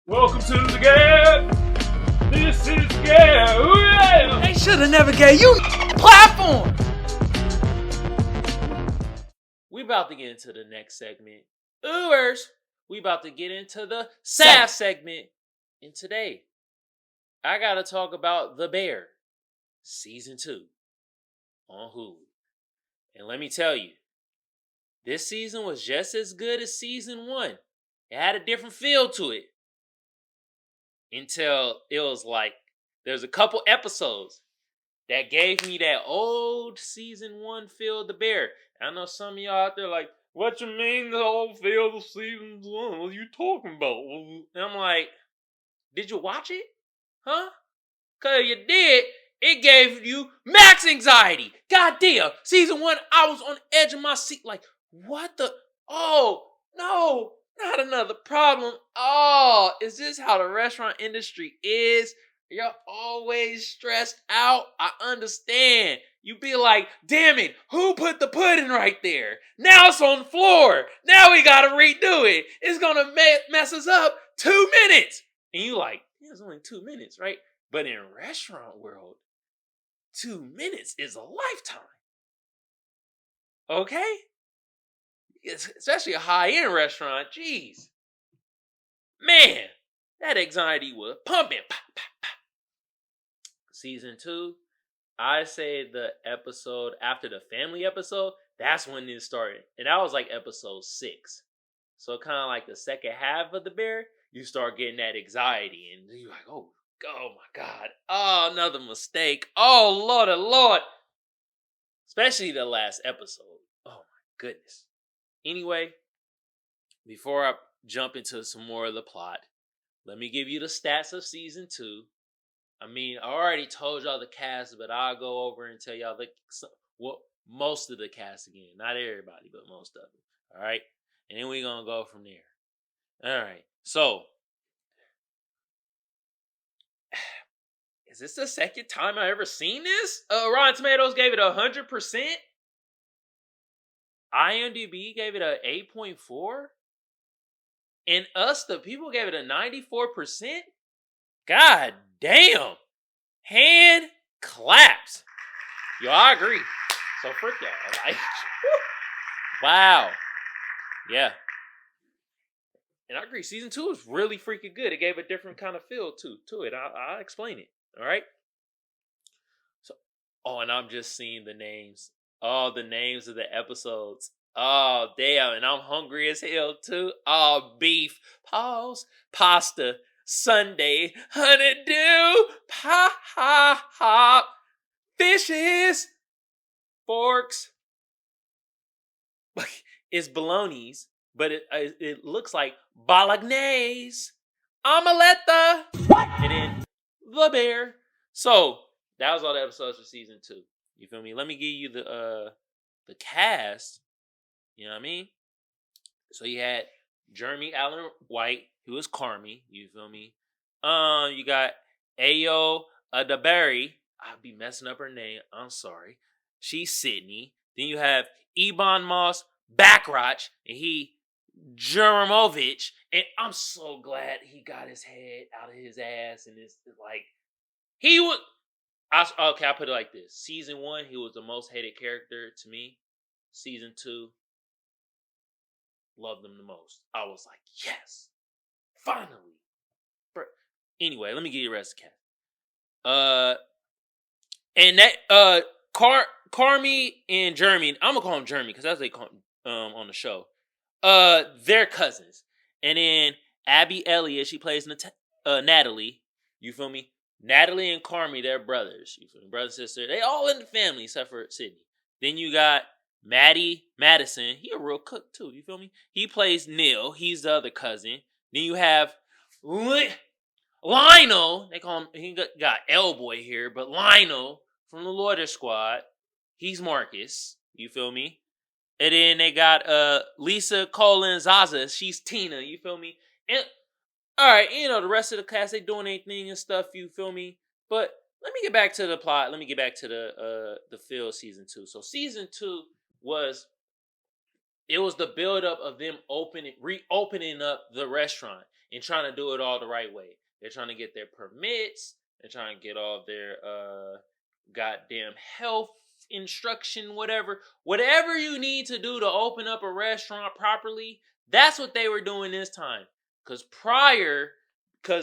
Welcome to the G.A.B. This is G.A.B. They should have never gave you platform. We about to get into the next segment. Ooers, we about to get into the SAF segment. And today, I gotta talk about The Bear, Season 2 on Hulu. And let me tell you, this season was just as good as Season 1. It had a different feel to it. Until it was like, there's a couple episodes that gave me that old Season 1 feel of The Bear. I know some of y'all out there like, what you mean the old feel of Season 1? What are you talking about? And I'm like, did you watch it? Huh? Because you did, it gave you max anxiety. God damn. Season 1, I was on the edge of my seat like, what the? Oh, no. Not another problem. Oh, is this how the restaurant industry is? You're always stressed out. I understand. You be like, damn it, who put the pudding right there? Now it's on the floor. Now we gotta redo it. It's gonna mess us up 2 minutes. And you like, yeah, it's only 2 minutes, right? But in restaurant world, 2 minutes is a lifetime. Okay? Especially a high-end restaurant. Jeez. Man, that anxiety was pumping. Pop, pop, pop. Season 2, I say the episode after the family episode, that's when it started. And that was like episode 6. So kind of like the second half of The Bear, you start getting that anxiety. And you're like, oh my God. Oh, another mistake. Oh, Lord. Especially the last episode. Oh, my goodness. Anyway, before I jump into some more of the plot, let me give you the stats of Season 2. I mean, I already told y'all the cast, but I'll go over and tell y'all most of the cast again. Not everybody, but most of them. All right? And then we're going to go from there. All right. So, is this the second time I ever seen this? Rotten Tomatoes gave it 100%. IMDb gave it a 8.4. And us, the people, gave it a 94%. God damn. Hand claps. Yo, I agree. So frick y'all. Like, wow. Yeah. And I agree. Season 2 is really freaking good. It gave a different kind of feel to it. I'll explain it. All right. So, and I'm just seeing the names. Oh, the names of the episodes. Oh, damn. And I'm hungry as hell, too. Oh, beef. Pause. Pasta. Sunday. Honeydew. Hop. Fishes. Forks. It's bologna's, but it looks like bolognese. Omeletta. What? And then The Bear. So, that was all the episodes for Season 2. You feel me? Let me give you the cast. You know what I mean? So you had Jeremy Allen White, who is Carmi. You feel me? You got Ayo Adaberry. I'll be messing up her name. I'm sorry. She's Sydney. Then you have Ebon Moss Backrotch, and he Jurmovich. And I'm so glad he got his head out of his ass. And it's like, he was... I'll put it like this. Season 1, he was the most hated character to me. Season 2, loved him the most. I was like, yes, finally. Anyway, let me give you the rest of the cast. And that Carmi and Jeremy, I'm gonna call him Jeremy because that's what they call him on the show. They're cousins. And then Abby Elliott, she plays Natalie. You feel me? Natalie and Carmi, they're brothers. You feel me? Brother, sister. They all in the family except for Sydney. Then you got Maddie Madison. He a real cook too. You feel me? He plays Neil. He's the other cousin. Then you have Lionel. They call him, he got L-Boy here, but Lionel from the Loiter Squad. He's Marcus. You feel me? And then they got Lisa Colin Zaza. She's Tina. You feel me? And alright, the rest of the cast, they doing anything and stuff, you feel me? But let me get back to the plot. Let me get back to the feel of Season 2. So Season 2 was the build-up of them reopening up the restaurant. and trying to do it all the right way. They're trying to get their permits. They're trying to get all their goddamn health instruction, whatever you need to do to open up a restaurant properly. That's what they were doing this time. Because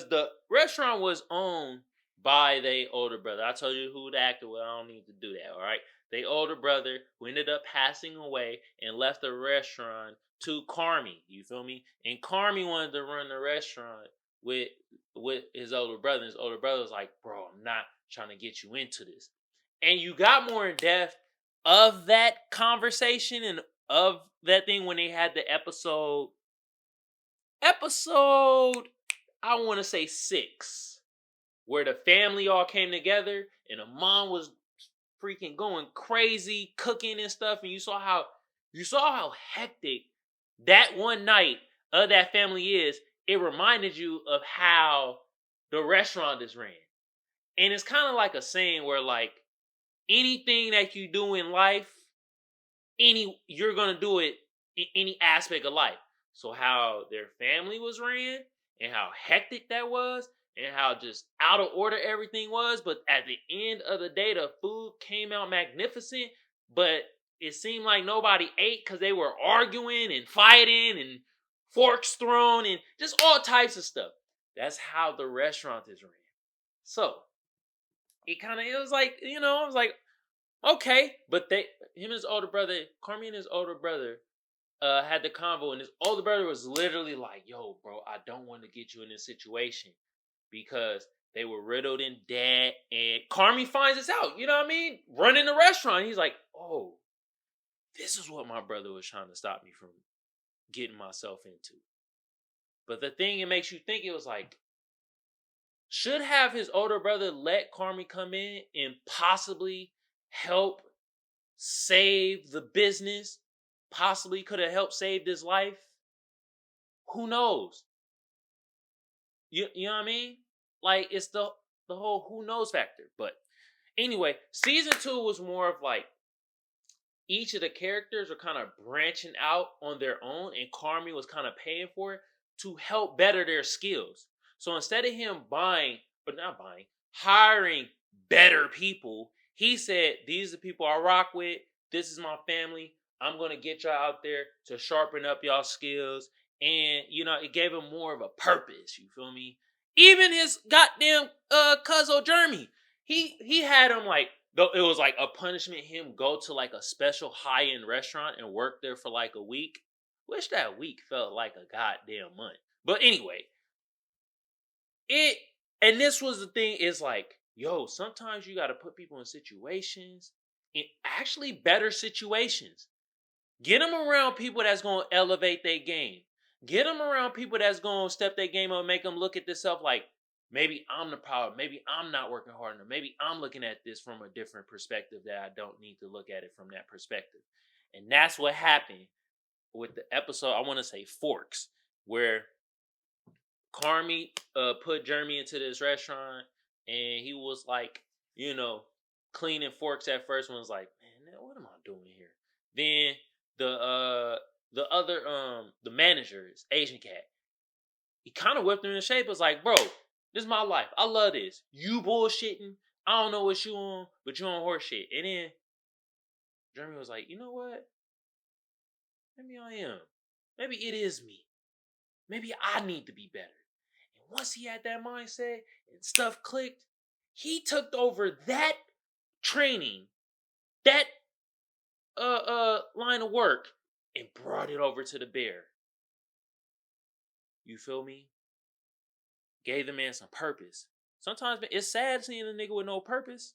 the restaurant was owned by their older brother. I told you who the actor was. I don't need to do that, all right? Their older brother, who ended up passing away and left the restaurant to Carmi. You feel me? And Carmi wanted to run the restaurant with his older brother. His older brother was like, bro, I'm not trying to get you into this. And you got more in depth of that conversation and of that thing when they had the episode, I want to say 6, where the family all came together and the mom was freaking going crazy, cooking and stuff, and you saw how hectic that one night of that family is. It reminded you of how the restaurant is ran. And it's kind of like a saying where, like, anything that you do in life, you're gonna do it in any aspect of life. So how their family was ran and how hectic that was and how just out of order everything was, but at the end of the day, the food came out magnificent, but it seemed like nobody ate because they were arguing and fighting and forks thrown and just all types of stuff. That's how the restaurant is ran. So it was like, I was like, okay, but Carmi and his older brother had the convo, and his older brother was literally like, yo, bro, I don't want to get you in this situation because they were riddled in debt, and Carmi finds this out, you know what I mean? Running the restaurant. He's like, oh, this is what my brother was trying to stop me from getting myself into. But the thing it makes you think, it was like, should have his older brother let Carmi come in and possibly help save the business, possibly could have helped save his life. Who knows? You know what I mean? Like, it's the whole who knows factor. But anyway, season 2 was more of like each of the characters were kind of branching out on their own, and Carmi was kind of paying for it to help better their skills. So instead of him hiring better people, he said, these are the people I rock with. This is my family. I'm going to get y'all out there to sharpen up y'all skills. And, it gave him more of a purpose. You feel me? Even his goddamn cuzzo Jeremy, he had him like, though it was like a punishment, him go to like a special high-end restaurant and work there for like a week. Wish that week felt like a goddamn month. But anyway, and this was the thing, is like, yo, sometimes you got to put people in situations, in actually better situations. Get them around people that's going to elevate their game. Get them around people that's going to step their game up and make them look at themselves like, maybe I'm the problem. Maybe I'm not working hard enough. Maybe I'm looking at this from a different perspective that I don't need to look at it from that perspective. And that's what happened with the episode, I want to say Forks, where Carmi put Jeremy into this restaurant, and he was like, cleaning forks at first. One was like, man, what am I doing here? Then the manager, is Asian cat, he kind of whipped him in shape. Was like, bro, this is my life. I love this. You bullshitting. I don't know what you on, but you on horse shit. And then Jeremy was like, you know what? Maybe I am. Maybe it is me. Maybe I need to be better. And once he had that mindset and stuff clicked, he took over that training, that line of work, and brought it over to the bear. You feel me? Gave the man some purpose. Sometimes it's sad seeing a nigga with no purpose.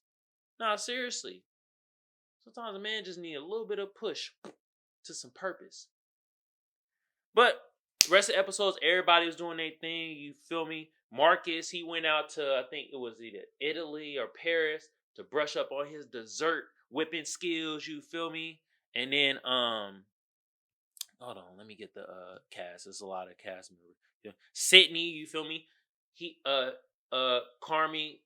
Nah, seriously. Sometimes a man just need a little bit of push to some purpose. But the rest of the episodes, everybody was doing their thing. You feel me? Marcus, he went out to, I think it was either Italy or Paris, to brush up on his dessert whipping skills. You feel me? And then, hold on, let me get the cast. There's a lot of cast members. Sydney, you feel me? Carmi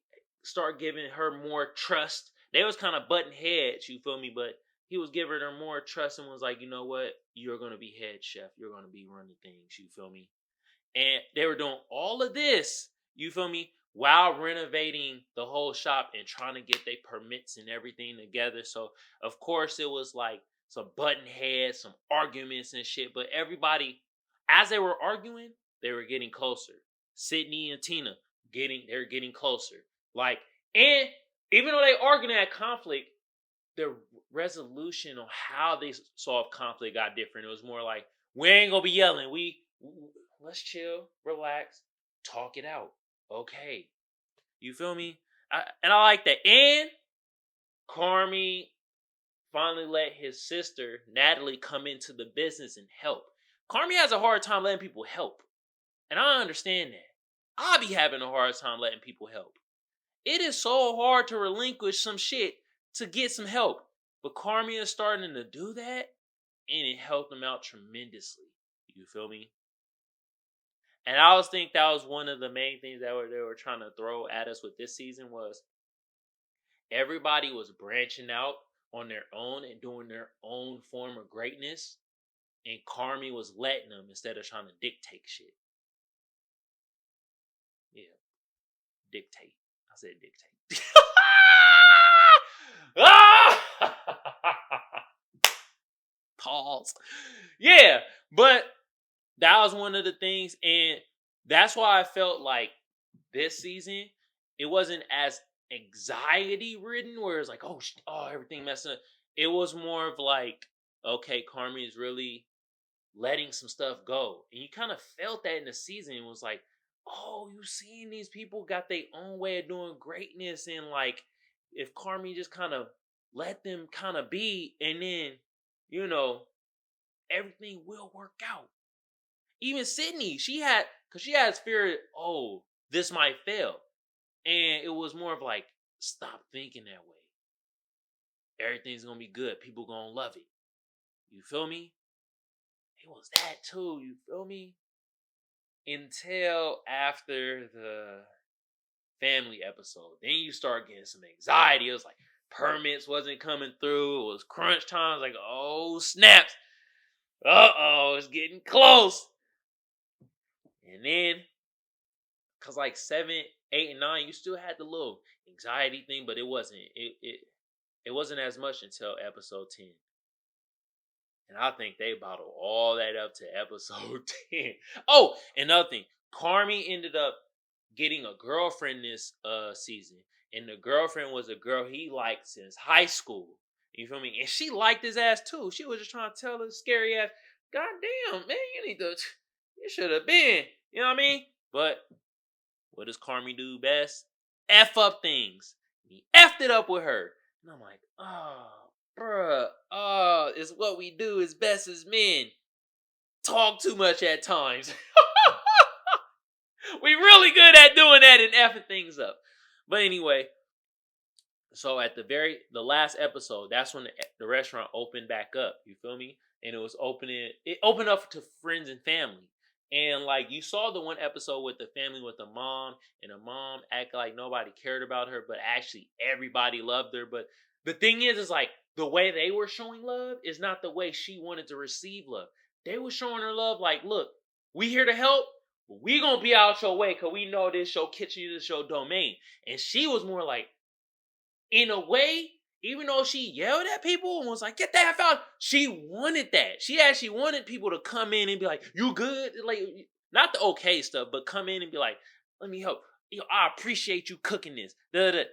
started giving her more trust. They was kind of butting heads, you feel me? But he was giving her more trust and was like, you know what? You're going to be head chef. You're going to be running things, you feel me? And they were doing all of this, you feel me, while renovating the whole shop and trying to get their permits and everything together. So, of course, it was like some button heads, some arguments and shit. But everybody, as they were arguing, they were getting closer. Sydney and Tina, they're getting closer. Like, and even though they arguing at conflict, the resolution on how they solved conflict got different. It was more like, we ain't gonna be yelling. Let's chill, relax, talk it out. Okay. You feel me? And I like that. And Carmi finally let his sister, Natalie, come into the business and help. Carmi has a hard time letting people help. And I understand that. I be having a hard time letting people help. It is so hard to relinquish some shit to get some help. But Carmi is starting to do that, and it helped them out tremendously. You feel me? And I always think that was one of the main things that they were trying to throw at us with this season was everybody was branching out on their own and doing their own form of greatness. And Carmi was letting them instead of trying to dictate shit. Yeah. Dictate. I said dictate. Pause. Yeah. But that was one of the things. And that's why I felt like this season, it wasn't as anxiety ridden where it's like, oh, everything messing up. It was more of like, okay, Carmi is really letting some stuff go. And you kind of felt that in the season. It was like, oh, you seeing these people got their own way of doing greatness. And like, if Carmi just kind of let them kind of be, and then, you know, everything will work out. Even Sydney, she had fear, oh, this might fail. And it was more of like, stop thinking that way. Everything's going to be good. People going to love it. You feel me? It was that too. You feel me? Until after the family episode. Then you start getting some anxiety. It was like permits wasn't coming through. It was crunch time. It was like, oh, snaps. Uh-oh, it's getting close. And then, because like 7, 8, and 9, you still had the little anxiety thing, but it wasn't. It wasn't as much until episode 10. And I think they bottled all that up to episode 10. Oh, another thing. Carmi ended up getting a girlfriend this season. And the girlfriend was a girl he liked since high school. You feel me? And she liked his ass too. She was just trying to tell his scary ass, God damn, man, you should have been. You know what I mean? But what does Carmi do best? F up things. He effed it up with her. And I'm like, oh, bruh, it's what we do as best as men. Talk too much at times. We really good at doing that and effing things up. But anyway, so at the last episode, that's when the restaurant opened back up. You feel me? And it opened up to friends and family. And like you saw the one episode with the family with the mom, and the mom acted like nobody cared about her, but actually everybody loved her. But the thing is like the way they were showing love is not the way she wanted to receive love. They were showing her love like, look, we here to help, but we gonna be out your way because we know this show kitchen, this show domain. And she was more like, in a way, even though she yelled at people and was like, get that out, she wanted that. She actually wanted people to come in and be like, you good? Like, not the okay stuff, but come in and be like, let me help. I appreciate you cooking this. Da-da-da.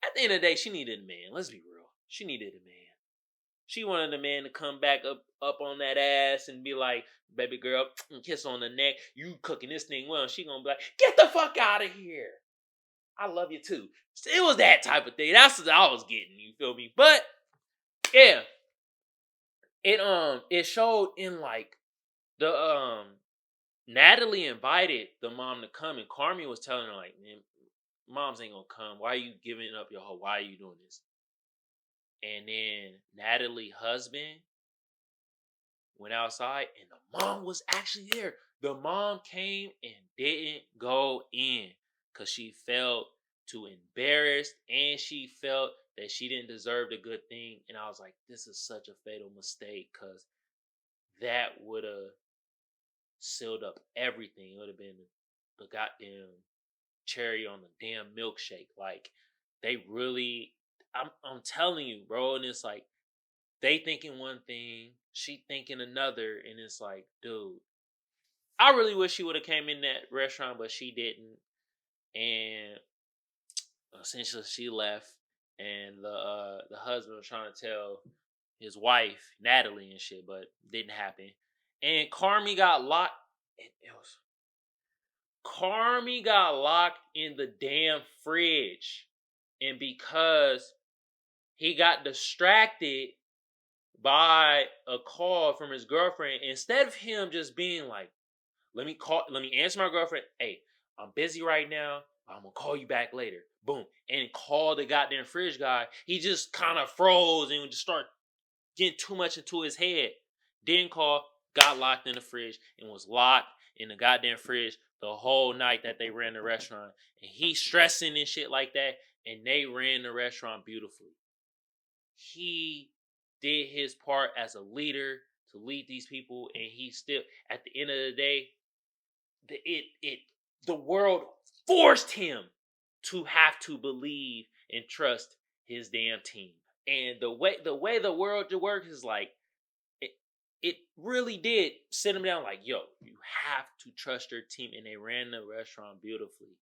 At the end of the day, she needed a man. Let's be real. She needed a man. She wanted a man to come back up on that ass and be like, baby girl, kiss on the neck. You cooking this thing well. And she gonna be like, get the fuck out of here. I love you too. It was that type of thing. That's what I was getting. You feel me? But yeah, it showed in like the Natalie invited the mom to come, and Carmi was telling her like, man, moms ain't gonna come. Why are you giving up your whole? Why are you doing this? And then Natalie's husband went outside, and the mom was actually there. The mom came and didn't go in because she felt too embarrassed, and she felt that she didn't deserve the good thing. And I was like, this is such a fatal mistake because that would have sealed up everything. It would have been the goddamn cherry on the damn milkshake. Like they really, I'm telling you, bro. And it's like they thinking one thing, she thinking another, and it's like, dude, I really wish she would have came in that restaurant, but she didn't. And essentially, she left, and the husband was trying to tell his wife Natalie and shit, but didn't happen. And Carmi got locked in the damn fridge, and because he got distracted by a call from his girlfriend, instead of him just being like, let me answer my girlfriend. Hey, I'm busy right now. I'm gonna call you back later. Boom. And call the goddamn fridge guy. He just kind of froze and just started getting too much into his head. Didn't call, got locked in the fridge, and was locked in the goddamn fridge the whole night that they ran the restaurant. And he stressing and shit like that, and they ran the restaurant beautifully. He did his part as a leader to lead these people, and he still, at the end of the day, the world forced him to have to believe and trust his damn team. And the way the world works is like it really did sit him down like, yo, you have to trust your team. And they ran the restaurant beautifully.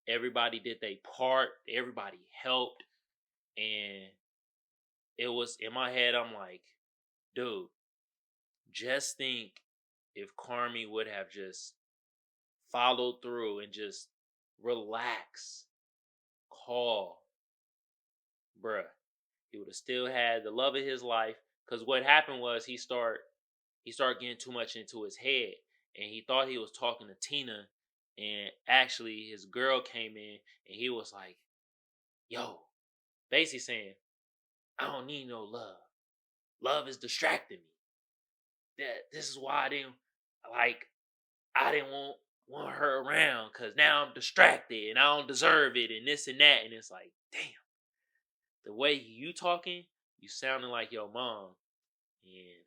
Everybody did their part. Everybody helped. And it was in my head, I'm like, dude, just think if Carmi would have just followed through and just relax, call, bruh, he would have still had the love of his life. Because what happened was he started getting too much into his head, and he thought he was talking to Tina, and actually his girl came in, and he was like, yo, basically saying, I don't need no love. Love is distracting me. This is why I didn't want her around, because now I'm distracted and I don't deserve it and this and that. And it's like, damn, the way you talking, you sounding like your mom. And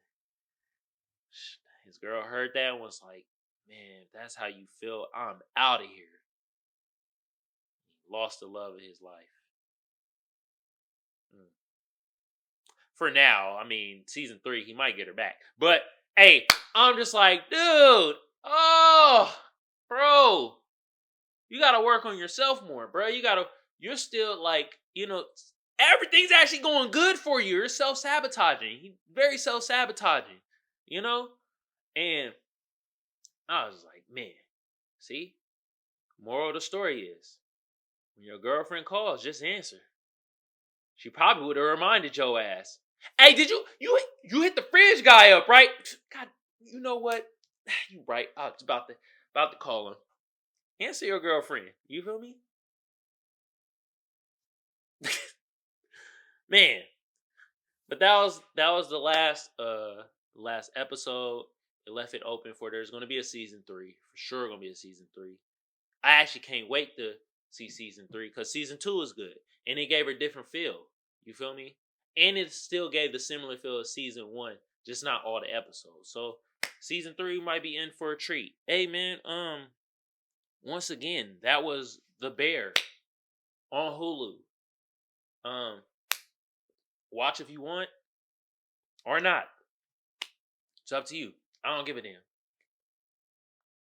his girl heard that and was like, man, if that's how you feel, I'm out of here. He lost the love of his life. For now, I mean, season 3, he might get her back. But, hey, I'm just like, dude, oh, bro, you got to work on yourself more, bro. You're still like, everything's actually going good for you. You're self-sabotaging. He's very self-sabotaging, And I was like, man, see? Moral of the story is, when your girlfriend calls, just answer. She probably would have reminded your ass. Hey, did you hit the fridge guy up, right? God, you know what? You right. I was about to call him. Answer your girlfriend. You feel me? Man. But that was the last episode. It left it open for there's gonna be a season 3. For sure gonna be a season 3. I actually can't wait to see season 3, because season 2 is good. And it gave her a different feel. You feel me? And it still gave the similar feel of season 1, just not all the episodes. So season 3 might be in for a treat. Hey man, once again, that was The Bear on Hulu. Watch if you want or not. It's up to you. I don't give a damn.